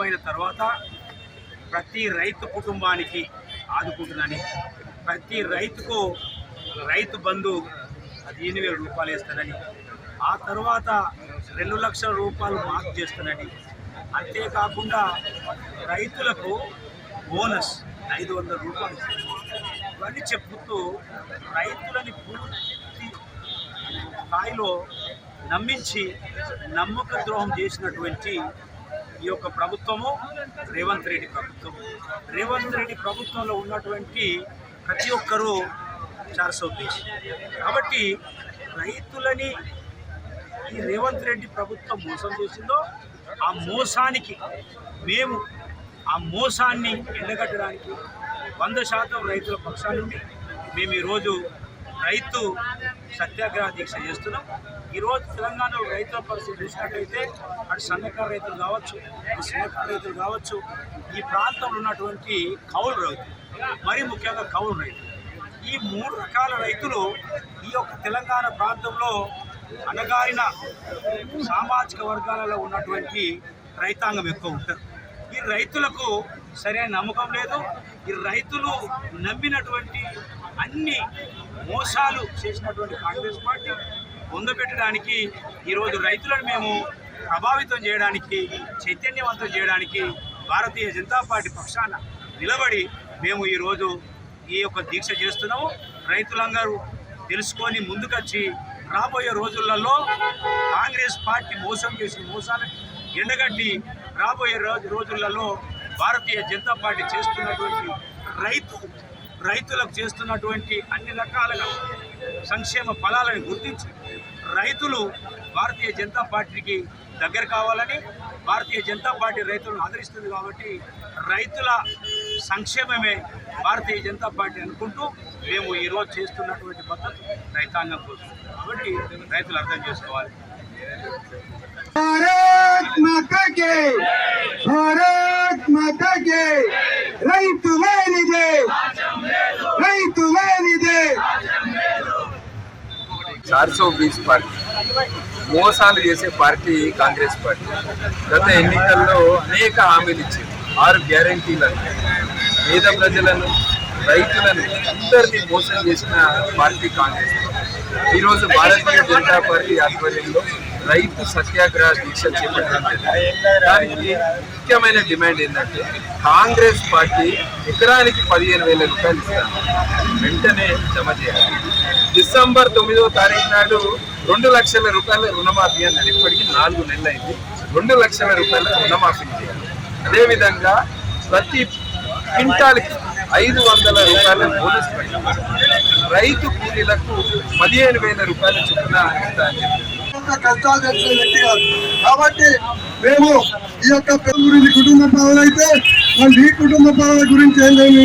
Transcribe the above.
అయిన తర్వాత ప్రతి రైతు కుటుంబానికి ఆదుకుంటున్నాను. ప్రతి రైతుకు రైతు బంధు 15,000 రూపాయలు వేస్తానని, ఆ తర్వాత 2 లక్షల రూపాయలు మార్క్ చేస్తానని, అంతేకాకుండా రైతులకు బోనస్ 500 రూపాయలు ఇవన్నీ చెప్పుతూ రైతులని పూర్తి స్థాయిలో నమ్మించి నమ్మక ద్రోహం చేసినటువంటి ఈ యొక్క ప్రభుత్వము రేవంత్ రెడ్డి ప్రభుత్వం. రేవంత్ రెడ్డి ప్రభుత్వంలో ఉన్నటువంటి ప్రతి ఒక్కరూ 420. కాబట్టి రైతులని ఈ రేవంత్ రెడ్డి ప్రభుత్వం మోసం చేసిందో ఆ మోసానికి మేము ఆ మోసాన్ని ఎండగట్టడానికి 100% రైతుల పక్షాన్ని మేము ఈరోజు రైతు సత్యాగ్రహ దీక్ష చేస్తున్నాం. ఈరోజు తెలంగాణలో రైతుల పరిస్థితి చూసినట్టయితే అటు సన్నకారు రైతులు కావచ్చు, ఇటు చిన్నకారు రైతులు కావచ్చు, ఈ ప్రాంతంలో ఉన్నటువంటి కౌలు రైతులు, మరీ ముఖ్యంగా కౌలు రైతులు, ఈ 3 రకాల రైతులు ఈ యొక్క తెలంగాణ ప్రాంతంలో అణగారిన సామాజిక వర్గాలలో ఉన్నటువంటి రైతాంగం ఎక్కువ ఉంటారు. ఈ రైతులకు సరైన నమ్మకం లేదు. ఈ రైతులు నమ్మినటువంటి అన్ని మోసాలు చేసినటువంటి కాంగ్రెస్ పార్టీ పొందబెట్టడానికి ఈరోజు రైతులను మేము ప్రభావితం చేయడానికి, చైతన్యవంతం చేయడానికి భారతీయ జనతా పార్టీ పక్షాన నిలబడి మేము ఈరోజు ఈ యొక్క దీక్ష చేస్తున్నాము. రైతులందరూ తెలుసుకొని ముందుకొచ్చి రాబోయే రోజులలో కాంగ్రెస్ పార్టీ మోసం చేసిన మోసాలను ఎండగట్టి రాబోయే రోజులలో భారతీయ జనతా పార్టీ చేస్తున్నటువంటి రైతులకు చేస్తున్నటువంటి అన్ని రకాలుగా సంక్షేమ ఫలాలను గుర్తించి రైతులు భారతీయ జనతా పార్టీకి దగ్గర కావాలని, భారతీయ జనతా పార్టీ రైతులను ఆదరిస్తుంది కాబట్టి రైతుల సంక్షేమమే భారతీయ జనతా పార్టీ అనుకుంటూ మేము ఈరోజు చేస్తున్నటువంటి పద్ధతి రైతాంగం కోసం. కాబట్టి రైతులు అర్థం చేసుకోవాలి. భారత్ మాతా కే రైతు లేనిదే 420 పార్టీ మోసాలు చేసే పార్టీ కాంగ్రెస్ పార్టీ. గత ఎన్నికల్లో అనేక హామీలు ఇచ్చింది. 6 గ్యారంటీలను పేద ప్రజలను, రైతులను అందరినీ మోసం చేసిన పార్టీ కాంగ్రెస్. ఈరోజు భారతీయ జనతా పార్టీ ఆధ్వర్యంలో రైతు సత్యాగ్రహ దీక్ష చేపట్టడం జరిగింది. దానికి ముఖ్యమైన డిమాండ్ ఏంటంటే కాంగ్రెస్ పార్టీ ఎకరానికి 15,000 రూపాయలు ఇస్తారు, వెంటనే జమ చేయాలి. డిసెంబర్ 9వ తారీఖు నాడు 2 లక్షల రూపాయల రుణమాఫీ అన్నది ఇప్పటికీ 4 నెలలు అయింది. 2 లక్షల రూపాయల రుణమాఫీ చేయాలి. అదేవిధంగా ప్రతి క్వింటాల్కి 500 రూపాయల బోనస్ పడింది. రైతు కూలీలకు 15,000 రూపాయల చొప్పున కష్టాలు తెచ్చిన వ్యక్తి కాదు. కాబట్టి మేము ఈ యొక్క గురించి కుటుంబ పాలన అయితే ఈ కుటుంబ పాలన గురించి ఏం లేదు.